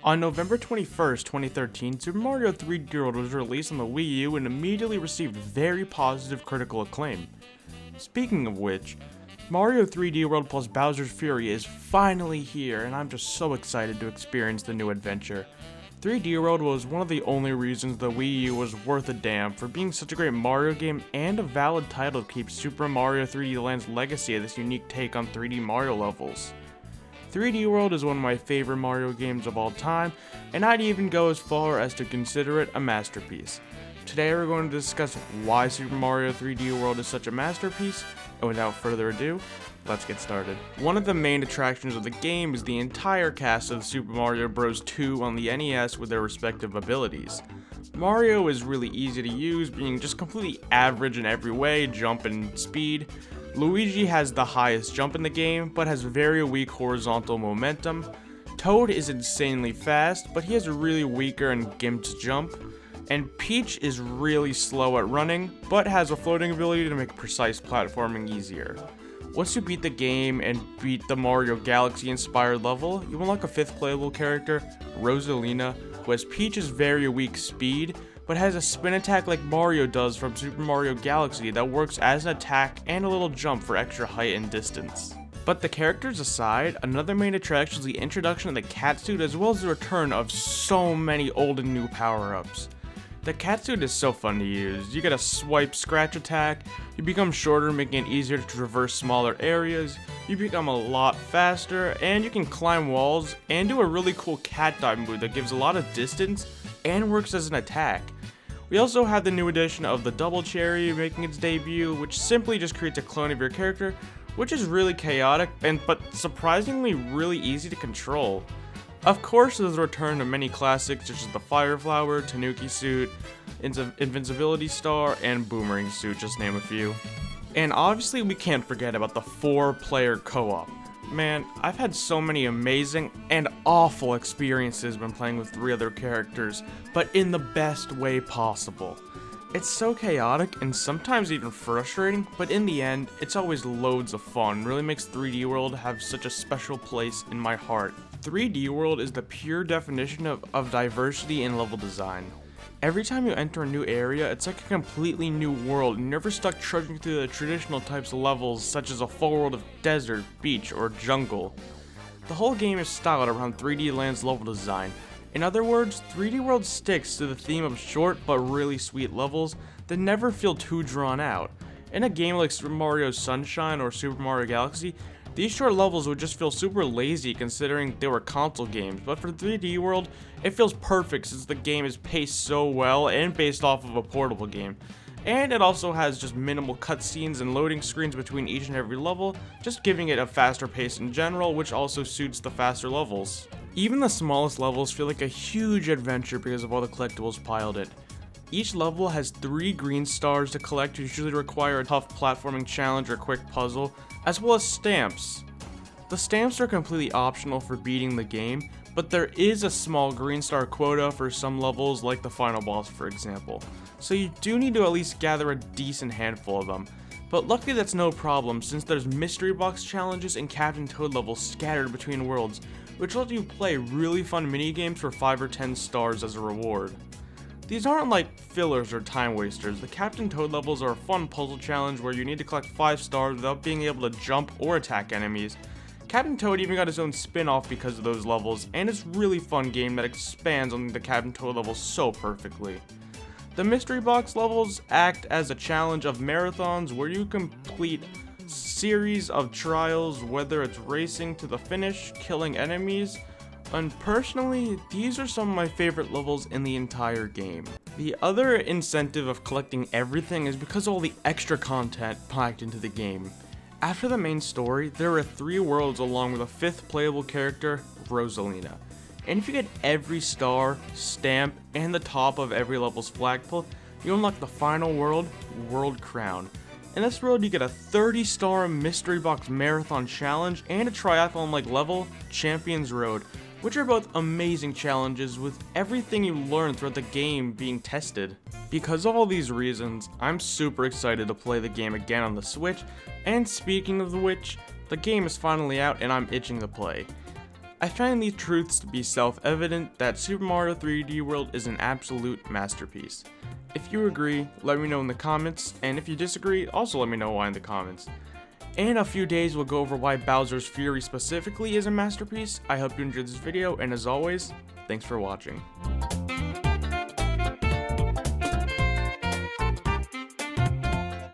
On November 21st, 2013, Super Mario 3D World was released on the Wii U and immediately received very positive critical acclaim. Speaking of which, Mario 3D World plus Bowser's Fury is finally here, and I'm just so excited to experience the new adventure. 3D World was one of the only reasons the Wii U was worth a damn for being such a great Mario game and a valid title to keep Super Mario 3D Land's legacy of this unique take on 3D Mario levels. 3D World is one of my favorite Mario games of all time, and I'd even go as far as to consider it a masterpiece. Today we're going to discuss why Super Mario 3D World is such a masterpiece, and without further ado, let's get started. One of the main attractions of the game is the entire cast of Super Mario Bros. 2 on the NES with their respective abilities. Mario is really easy to use, being just completely average in every way, jump and speed. Luigi has the highest jump in the game, but has very weak horizontal momentum. Toad is insanely fast, but he has a really weaker and gimped jump. And Peach is really slow at running, but has a floating ability to make precise platforming easier. Once you beat the game and beat the Mario Galaxy inspired level, you unlock a 5th playable character, Rosalina, who has Peach's very weak speed, but has a spin attack like Mario does from Super Mario Galaxy that works as an attack and a little jump for extra height and distance. But the characters aside, another main attraction is the introduction of the catsuit as well as the return of so many old and new power-ups. The catsuit is so fun to use. You get a swipe scratch attack, you become shorter making it easier to traverse smaller areas, you become a lot faster, and you can climb walls and do a really cool cat dive move that gives a lot of distance and works as an attack. We also have the new addition of the Double Cherry making its debut, which simply just creates a clone of your character, which is really chaotic but surprisingly really easy to control. Of course, there's a return of many classics such as the Fire Flower, Tanuki Suit, Invincibility Star, and Boomerang Suit, just name a few. And obviously we can't forget about the 4-player co-op. Man, I've had so many amazing and awful experiences when playing with 3 other characters, but in the best way possible. It's so chaotic and sometimes even frustrating, but in the end, it's always loads of fun. Really makes 3D World have such a special place in my heart. 3D World is the pure definition of diversity in level design. Every time you enter a new area, it's like a completely new world, and you're never stuck trudging through the traditional types of levels such as a full world of desert, beach, or jungle. The whole game is styled around 3D Land's level design. In other words, 3D World sticks to the theme of short but really sweet levels that never feel too drawn out. In a game like Super Mario Sunshine or Super Mario Galaxy, these short levels would just feel super lazy considering they were console games, but for 3D World, it feels perfect since the game is paced so well and based off of a portable game. And it also has just minimal cutscenes and loading screens between each and every level, just giving it a faster pace in general, which also suits the faster levels. Even the smallest levels feel like a huge adventure because of all the collectibles piled in. Each level has 3 green stars to collect, which usually require a tough platforming challenge or quick puzzle, as well as stamps. The stamps are completely optional for beating the game, but there is a small green star quota for some levels like the final boss for example, so you do need to at least gather a decent handful of them. But luckily that's no problem since there's mystery box challenges and Captain Toad levels scattered between worlds, which lets you play really fun minigames for 5 or 10 stars as a reward. These aren't like fillers or time wasters. The Captain Toad levels are a fun puzzle challenge where you need to collect 5 stars without being able to jump or attack enemies. Captain Toad even got his own spin-off because of those levels, and it's a really fun game that expands on the Captain Toad levels so perfectly. The mystery box levels act as a challenge of marathons where you complete series of trials, whether it's racing to the finish, killing enemies, and personally, these are some of my favorite levels in the entire game. The other incentive of collecting everything is because of all the extra content packed into the game. After the main story, there are 3 worlds along with a 5th playable character, Rosalina. And if you get every star, stamp, and the top of every level's flagpole, you unlock the final world, World Crown. In this world, you get a 30-star mystery box marathon challenge and a triathlon-like level, Champions Road, which are both amazing challenges with everything you learn throughout the game being tested. Because of all these reasons, I'm super excited to play the game again on the Switch, and speaking of which, the game is finally out and I'm itching to play. I find these truths to be self-evident that Super Mario 3D World is an absolute masterpiece. If you agree, let me know in the comments, and if you disagree, also let me know why in the comments. In a few days, we'll go over why Bowser's Fury specifically is a masterpiece. I hope you enjoyed this video, and as always, thanks for watching.